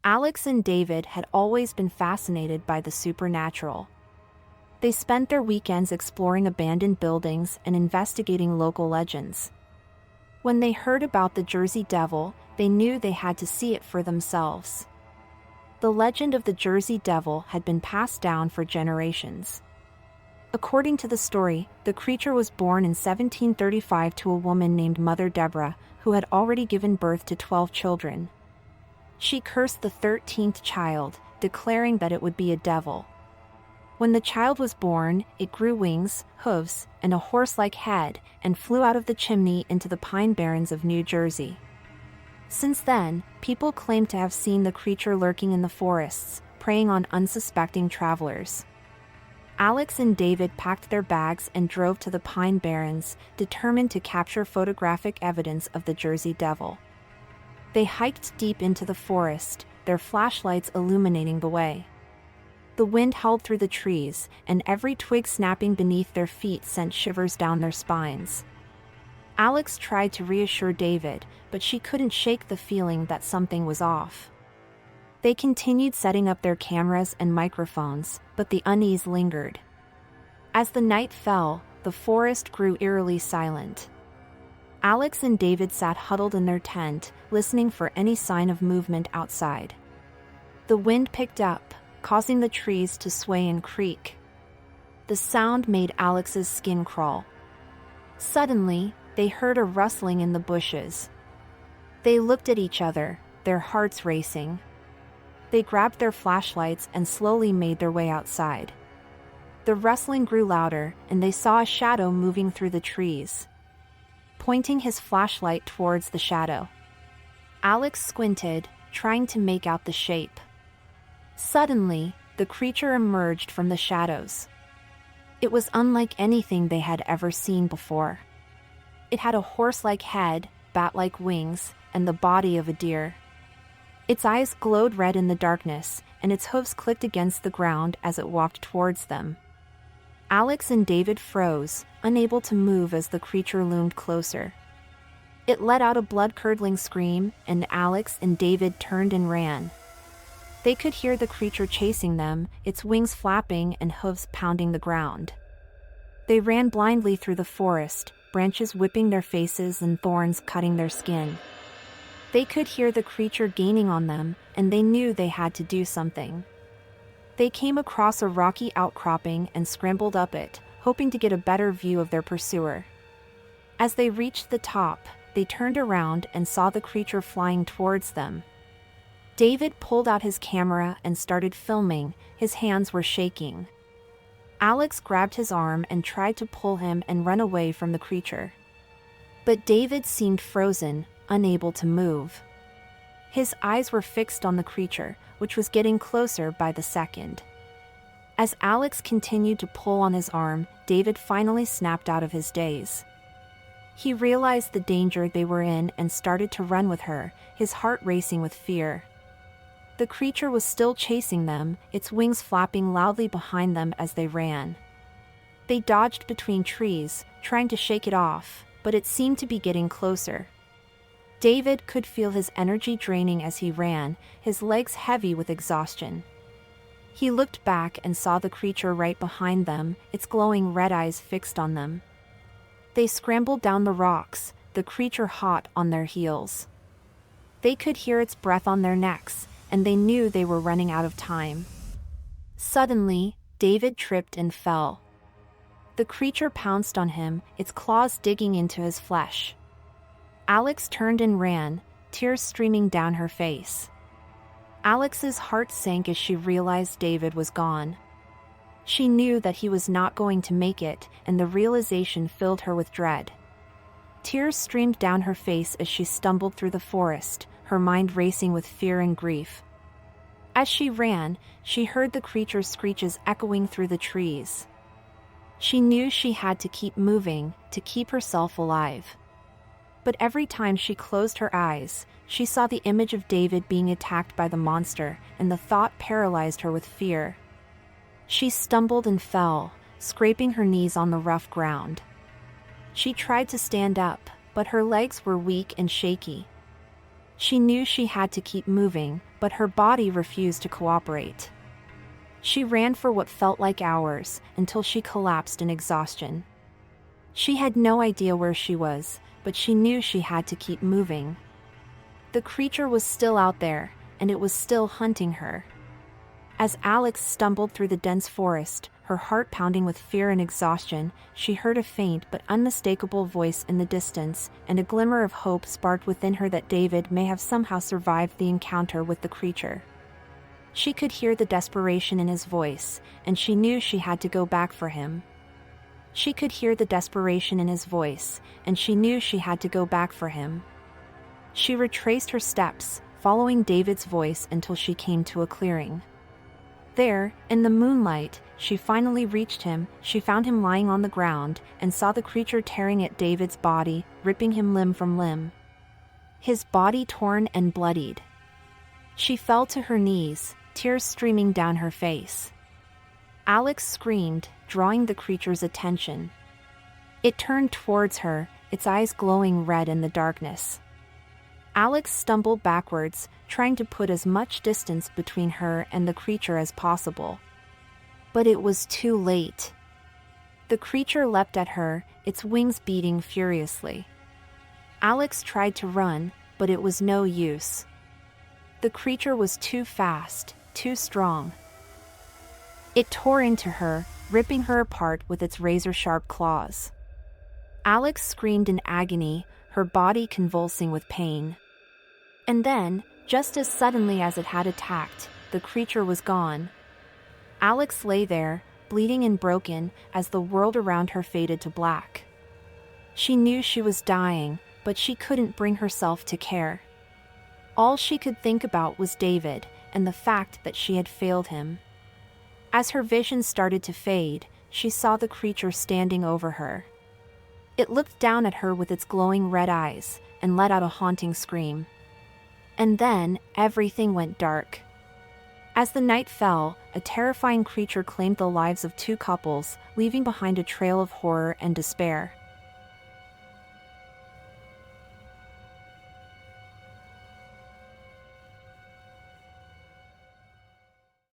Alex and David had always been fascinated by the supernatural. They spent their weekends exploring abandoned buildings and investigating local legends. When they heard about the Jersey Devil, they knew they had to see it for themselves. The legend of the Jersey Devil had been passed down for generations. According to the story, the creature was born in 1735 to a woman named Mother Deborah, who had already given birth to 12 children. She cursed the 13th child, declaring that it would be a devil. When the child was born, it grew wings, hooves, and a horse-like head, and flew out of the chimney into the PineBarrens of New Jersey. Since then, people claim to have seen the creature lurking in the forests, preying on unsuspecting travelers. Alex and David packed their bags and drove to the PineBarrens, determined to capture photographic evidence of the Jersey Devil. They hiked deep into the forest, their flashlights illuminating the way. The wind howled through the trees, and every twig snapping beneath their feet sent shivers down their spines. Alex tried to reassure David, but she couldn't shake the feeling that something was off. They continued setting up their cameras and microphones, but the unease lingered. As the night fell, the forest grew eerily silent. Alex and David sat huddled in their tent, listening for any sign of movement outside. The wind picked up, causing the trees to sway and creak. The sound made Alex's skin crawl. Suddenly, they heard a rustling in the bushes. They looked at each other, their hearts racing. They grabbed their flashlights and slowly made their way outside. The rustling grew louder, and they saw a shadow moving through the trees. Pointing his flashlight towards the shadow, Alex squinted, trying to make out the shape. Suddenly, the creature emerged from the shadows. It was unlike anything they had ever seen before. It had a horse-like head, bat-like wings, and the body of a deer. Its eyes glowed red in the darkness, and its hooves clicked against the ground as it walked towards them. Alex and David froze, unable to move as the creature loomed closer. It let out a blood-curdling scream, and Alex and David turned and ran. They could hear the creature chasing them, its wings flapping and hooves pounding the ground. They ran blindly through the forest, branches whipping their faces and thorns cutting their skin. They could hear the creature gaining on them, and they knew they had to do something. They came across a rocky outcropping and scrambled up it, hoping to get a better view of their pursuer. As they reached the top, they turned around and saw the creature flying towards them. David pulled out his camera and started filming, his hands were shaking. Alex grabbed his arm and tried to pull him and run away from the creature. But David seemed frozen, unable to move. His eyes were fixed on the creature, which was getting closer by the second. As Alex continued to pull on his arm, David finally snapped out of his daze. He realized the danger they were in and started to run with her, his heart racing with fear. The creature was still chasing them, its wings flapping loudly behind them as they ran. They dodged between trees, trying to shake it off, but it seemed to be getting closer. David could feel his energy draining as he ran, his legs heavy with exhaustion. He looked back and saw the creature right behind them, its glowing red eyes fixed on them. They scrambled down the rocks, the creature hot on their heels. They could hear its breath on their necks, and they knew they were running out of time. Suddenly, David tripped and fell. The creature pounced on him, its claws digging into his flesh. Alex turned and ran, tears streaming down her face. Alex's heart sank as she realized David was gone. She knew that he was not going to make it, and the realization filled her with dread. Tears streamed down her face as she stumbled through the forest, her mind racing with fear and grief. As she ran, she heard the creature's screeches echoing through the trees. She knew she had to keep moving, to keep herself alive. But every time she closed her eyes, she saw the image of David being attacked by the monster, and the thought paralyzed her with fear. She stumbled and fell, scraping her knees on the rough ground. She tried to stand up, but her legs were weak and shaky. She knew she had to keep moving, but her body refused to cooperate. She ran for what felt like hours, until she collapsed in exhaustion. She had no idea where she was, but she knew she had to keep moving. The creature was still out there, and it was still hunting her. As Alex stumbled through the dense forest, her heart pounding with fear and exhaustion, she heard a faint but unmistakable voice in the distance, and a glimmer of hope sparked within her that David may have somehow survived the encounter with the creature. She could hear the desperation in his voice, and she knew she had to go back for him. She could hear the desperation in his voice, and she knew she had to go back for him. She retraced her steps, following David's voice until she came to a clearing. There, in the moonlight, she finally reached him. She found him lying on the ground, and saw the creature tearing at David's body, ripping him limb from limb. His body torn and bloodied. She fell to her knees, tears streaming down her face. Alex screamed, drawing the creature's attention. It turned towards her, its eyes glowing red in the darkness. Alex stumbled backwards, trying to put as much distance between her and the creature as possible. But it was too late. The creature leapt at her, its wings beating furiously. Alex tried to run, but it was no use. The creature was too fast, too strong. It tore into her, ripping her apart with its razor-sharp claws. Alex screamed in agony, her body convulsing with pain. And then, just as suddenly as it had attacked, the creature was gone. Alex lay there, bleeding and broken, as the world around her faded to black. She knew she was dying, but she couldn't bring herself to care. All she could think about was David, and the fact that she had failed him. As her vision started to fade, she saw the creature standing over her. It looked down at her with its glowing red eyes, and let out a haunting scream. And then, everything went dark. As the night fell, a terrifying creature claimed the lives of two couples, leaving behind a trail of horror and despair.